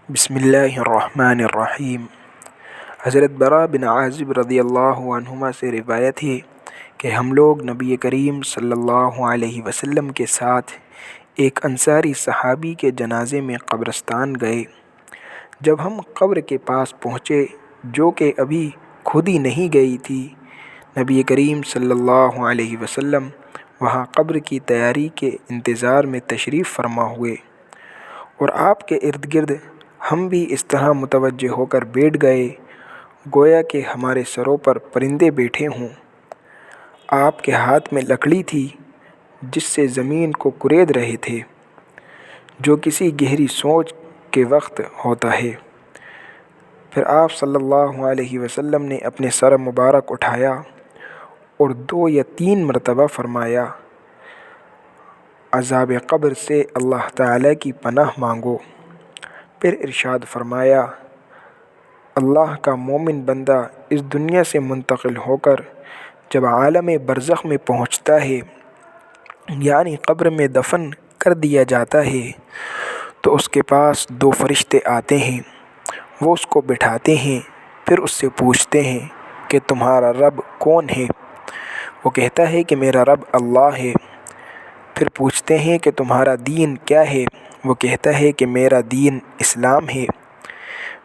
بسم اللہ الرحمن الرحیم۔ حضرت براء بن عازب رضی اللہ عنہما سے روایت ہے کہ ہم لوگ نبی کریم صلی اللہ علیہ وسلم کے ساتھ ایک انصاری صحابی کے جنازے میں قبرستان گئے۔ جب ہم قبر کے پاس پہنچے جو کہ ابھی کھودی نہیں گئی تھی، نبی کریم صلی اللہ علیہ وسلم وہاں قبر کی تیاری کے انتظار میں تشریف فرما ہوئے، اور آپ کے ارد گرد ہم بھی اس طرح متوجہ ہو کر بیٹھ گئے گویا کہ ہمارے سروں پر پرندے بیٹھے ہوں۔ آپ کے ہاتھ میں لکڑی تھی جس سے زمین کو کورید رہے تھے، جو کسی گہری سوچ کے وقت ہوتا ہے۔ پھر آپ صلی اللہ علیہ وسلم نے اپنے سر مبارک اٹھایا اور 2 یا 3 مرتبہ فرمایا، عذاب قبر سے اللہ تعالیٰ کی پناہ مانگو۔ پھر ارشاد فرمایا، اللہ کا مومن بندہ اس دنیا سے منتقل ہو کر جب عالم برزخ میں پہنچتا ہے، یعنی قبر میں دفن کر دیا جاتا ہے، تو اس کے پاس 2 فرشتے آتے ہیں۔ وہ اس کو بٹھاتے ہیں، پھر اس سے پوچھتے ہیں کہ تمہارا رب کون ہے؟ وہ کہتا ہے کہ میرا رب اللہ ہے۔ پھر پوچھتے ہیں کہ تمہارا دین کیا ہے؟ وہ کہتا ہے کہ میرا دین اسلام ہے۔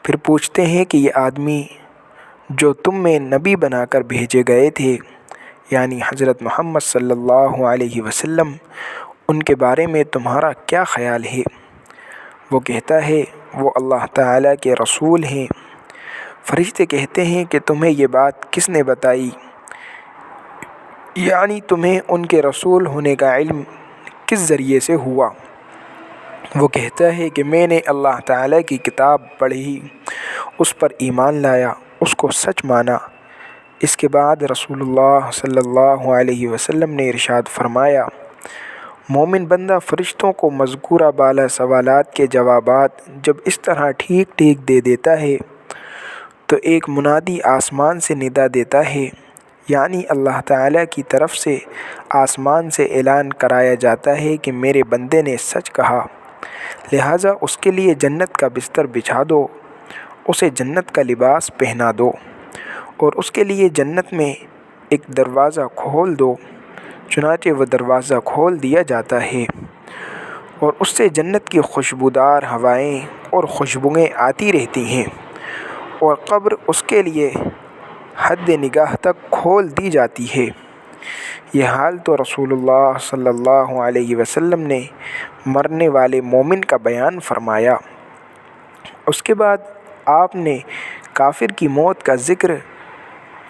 پھر پوچھتے ہیں کہ یہ آدمی جو تم میں نبی بنا کر بھیجے گئے تھے، یعنی حضرت محمد صلی اللہ علیہ وسلم، ان کے بارے میں تمہارا کیا خیال ہے؟ وہ کہتا ہے وہ اللہ تعالیٰ کے رسول ہیں۔ فرشتے کہتے ہیں کہ تمہیں یہ بات کس نے بتائی؟ یعنی تمہیں ان کے رسول ہونے کا علم کس ذریعے سے ہوا؟ وہ کہتا ہے کہ میں نے اللہ تعالیٰ کی کتاب پڑھی، اس پر ایمان لایا، اس کو سچ مانا۔ اس کے بعد رسول اللہ صلی اللہ علیہ وسلم نے ارشاد فرمایا، مومن بندہ فرشتوں کو مذکورہ بالا سوالات کے جوابات جب اس طرح ٹھیک ٹھیک دے دیتا ہے تو ایک منادی آسمان سے ندا دیتا ہے، یعنی اللہ تعالیٰ کی طرف سے آسمان سے اعلان کرایا جاتا ہے کہ میرے بندے نے سچ کہا، لہٰذا اس کے لیے جنت کا بستر بچھا دو، اسے جنت کا لباس پہنا دو، اور اس کے لیے جنت میں ایک دروازہ کھول دو۔ چنانچہ وہ دروازہ کھول دیا جاتا ہے اور اس سے جنت کی خوشبودار ہوائیں اور خوشبوئیں آتی رہتی ہیں، اور قبر اس کے لیے حد نگاہ تک کھول دی جاتی ہے۔ یہ حال تو رسول اللہ صلی اللہ علیہ وسلم نے مرنے والے مومن کا بیان فرمایا۔ اس کے بعد آپ نے کافر کی موت کا ذکر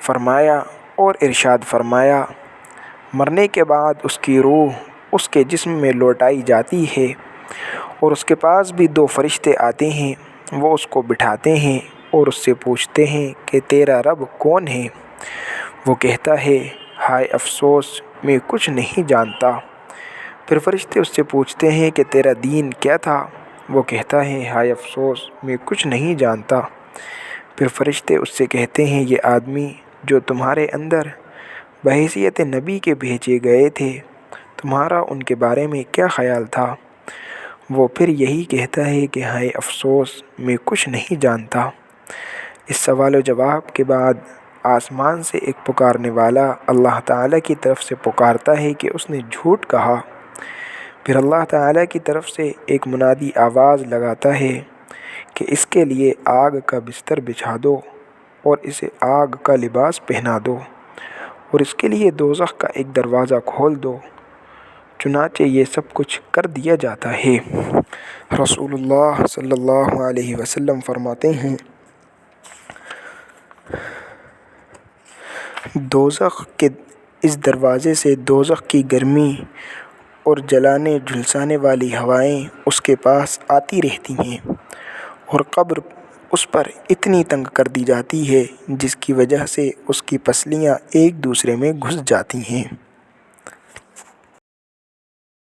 فرمایا اور ارشاد فرمایا، مرنے کے بعد اس کی روح اس کے جسم میں لوٹائی جاتی ہے، اور اس کے پاس بھی 2 فرشتے آتے ہیں۔ وہ اس کو بٹھاتے ہیں اور اس سے پوچھتے ہیں کہ تیرا رب کون ہے؟ وہ کہتا ہے، ہائے افسوس، میں کچھ نہیں جانتا۔ پھر فرشتے اس سے پوچھتے ہیں کہ تیرا دین کیا تھا؟ وہ کہتا ہے، ہائے افسوس، میں کچھ نہیں جانتا۔ پھر فرشتے اس سے کہتے ہیں، یہ آدمی جو تمہارے اندر بحیثیت نبی کے بھیجے گئے تھے، تمہارا ان کے بارے میں کیا خیال تھا؟ وہ پھر یہی کہتا ہے کہ ہائے افسوس، میں کچھ نہیں جانتا۔ اس سوال و جواب کے بعد آسمان سے ایک پکارنے والا اللہ تعالیٰ کی طرف سے پکارتا ہے کہ اس نے جھوٹ کہا۔ پھر اللہ تعالیٰ کی طرف سے ایک منادی آواز لگاتا ہے کہ اس کے لیے آگ کا بستر بچھا دو اور اسے آگ کا لباس پہنا دو، اور اس کے لیے دوزخ کا ایک دروازہ کھول دو۔ چنانچہ یہ سب کچھ کر دیا جاتا ہے۔ رسول اللہ صلی اللہ علیہ وسلم فرماتے ہیں، دوزخ کے اس دروازے سے دوزخ کی گرمی اور جلانے جھلسانے والی ہوائیں اس کے پاس آتی رہتی ہیں، اور قبر اس پر اتنی تنگ کر دی جاتی ہے جس کی وجہ سے اس کی پسلیاں ایک دوسرے میں گھس جاتی ہیں۔